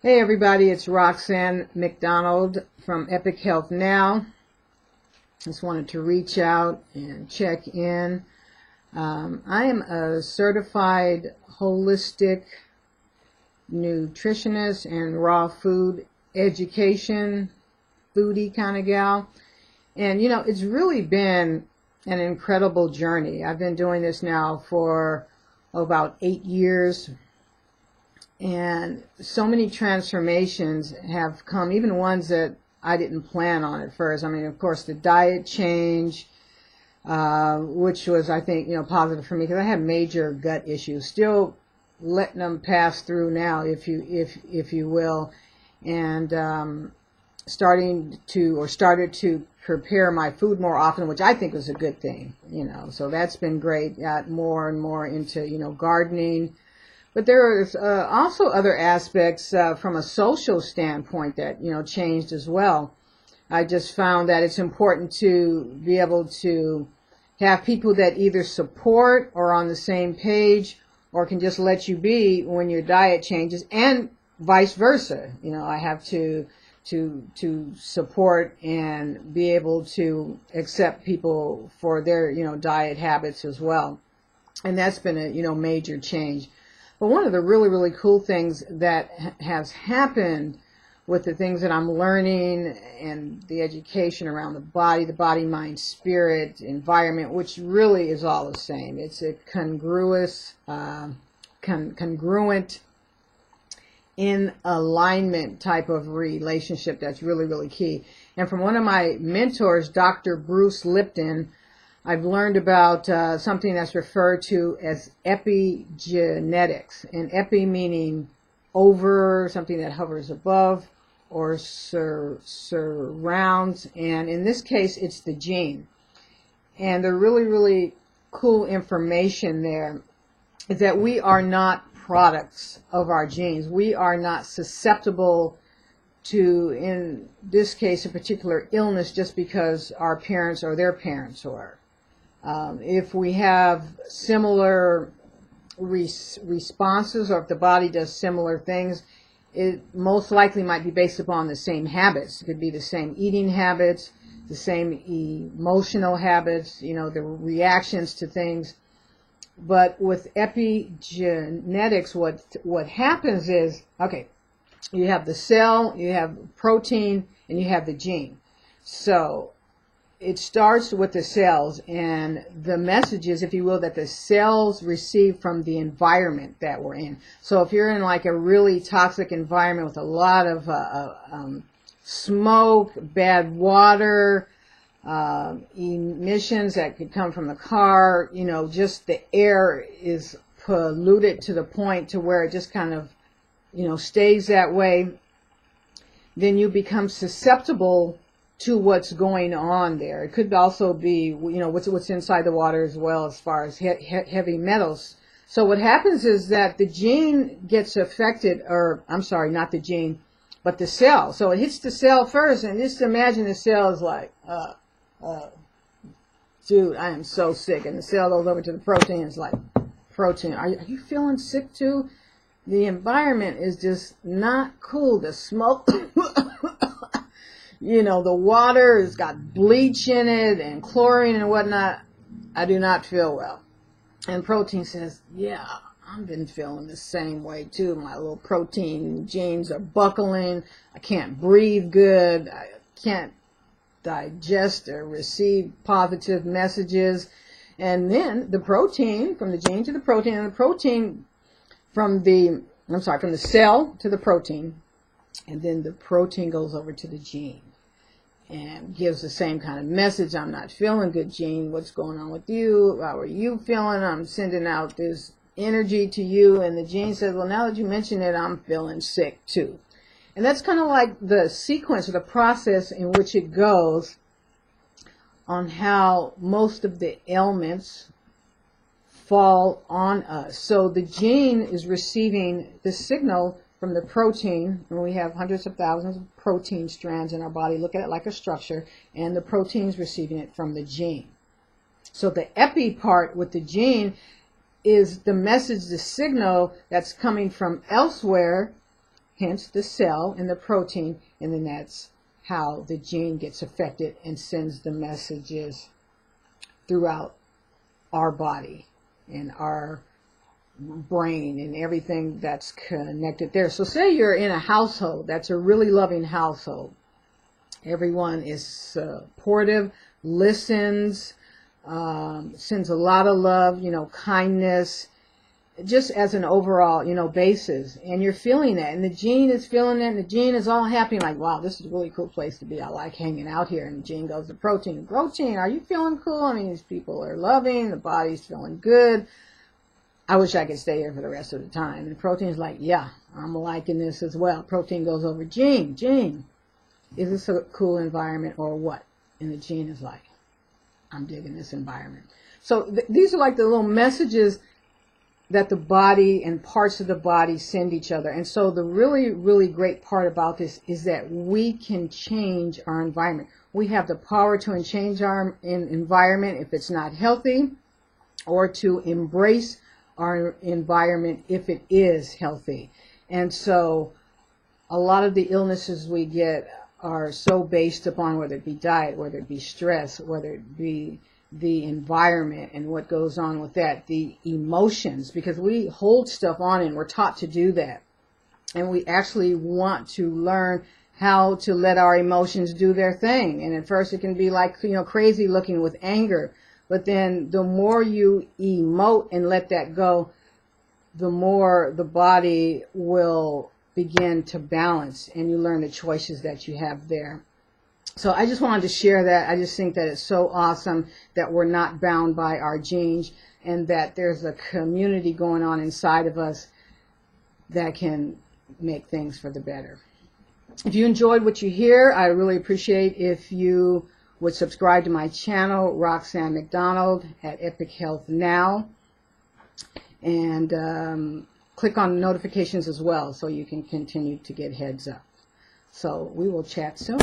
Hey everybody, it's Roxanne McDonald from Epic Health Now. Just wanted to reach out and check in. I am a certified holistic nutritionist and raw food education foodie kind of gal. And you know, it's really been an incredible journey. I've been doing this now for about 8 years. And so many transformations have come, even ones that I didn't plan on at first. I mean, of course, the diet change, which was, I think, positive for me because I had major gut issues. Still letting them pass through now, if you will, and started to prepare my food more often, which I think was a good thing. So that's been great. Got more and more into gardening. But there is also other aspects from a social standpoint that, changed as well. I just found that it's important to be able to have people that either support or on the same page or can just let you be when your diet changes, and vice versa. I have to support and be able to accept people for their, diet habits as well. And that's been a, major change. But one of the really, really cool things that has happened with the things that I'm learning and the education around the body, mind, spirit, environment, which really is all the same. It's a congruent, in alignment type of relationship that's really, really key. And from one of my mentors, Dr. Bruce Lipton, I've learned about something that's referred to as epigenetics, and epi meaning over, something that hovers above or surrounds, and in this case it's the gene. And the really, really cool information there is that we are not products of our genes. We are not susceptible to, in this case, a particular illness just because our parents or their parents were. If we have similar responses, or if the body does similar things, it most likely might be based upon the same habits. It could be the same eating habits, the same emotional habits, the reactions to things. But with epigenetics, what happens is, okay, you have the cell, you have protein, and you have the gene. So it starts with the cells and the messages, if you will, that the cells receive from the environment that we're in. So if you're in like a really toxic environment with a lot of smoke, bad water, emissions that could come from the car, just the air is polluted to the point to where it just kind of, stays that way, then you become susceptible to what's going on there. It could also be, what's inside the water as well, as far as heavy metals. So what happens is that the gene gets affected, or I'm sorry, not the gene, but the cell. So it hits the cell first, and just imagine the cell is like, dude, I am so sick. And the cell goes over to the protein. It's like, protein, are you feeling sick too? The environment is just not cool. The smoke, the water has got bleach in it and chlorine and whatnot. I do not feel well. And protein says, yeah, I've been feeling the same way too. My little protein genes are buckling. I can't breathe good. I can't digest or receive positive messages. And then the protein, from the gene to the protein, and the protein from the cell to the protein, and then the protein goes over to the gene and gives the same kind of message. I'm not feeling good, gene. What's going on with you? How are you feeling? I'm sending out this energy to you. And the gene says, well, now that you mention it, I'm feeling sick too. And that's kind of like the sequence or the process in which it goes on how most of the ailments fall on us. So the gene is receiving the signal from the protein, and we have hundreds of thousands of protein strands in our body. Look at it like a structure, and the protein's receiving it from the gene. So the epi part with the gene is the message, the signal that's coming from elsewhere hence the cell and the protein, and then that's how the gene gets affected and sends the messages throughout our body and our brain and everything that's connected there. So say you're in a household that's a really loving household. Everyone is supportive, listens, sends a lot of love, kindness, just as an overall, basis. And you're feeling that. And the gene is feeling it. And the gene is all happy. Like, wow, this is a really cool place to be. I like hanging out here. And the gene goes to protein. Protein, are you feeling cool? I mean, these people are loving. The body's feeling good. I wish I could stay here for the rest of the time. And protein's like, yeah, I'm liking this as well. Protein goes over gene. Gene, is this a cool environment or what? And the gene is like, I'm digging this environment. So these are like the little messages that the body and parts of the body send each other. And so the really, really great part about this is that we can change our environment. We have the power to change our environment if it's not healthy, or to embrace our environment if it is healthy. And so a lot of the illnesses we get are so based upon whether it be diet, whether it be stress, whether it be the environment and what goes on with that, the emotions, because we hold stuff on and we're taught to do that. And we actually want to learn how to let our emotions do their thing. And at first it can be like, crazy looking with anger. But then the more you emote and let that go, the more the body will begin to balance, and you learn the choices that you have there. So I just wanted to share that. I just think that it's so awesome that we're not bound by our genes, and that there's a community going on inside of us that can make things for the better. If you enjoyed what you hear, I really appreciate if you would subscribe to my channel, Roxanne McDonald at Epic Health Now, and click on notifications as well so you can continue to get heads up. So we will chat soon.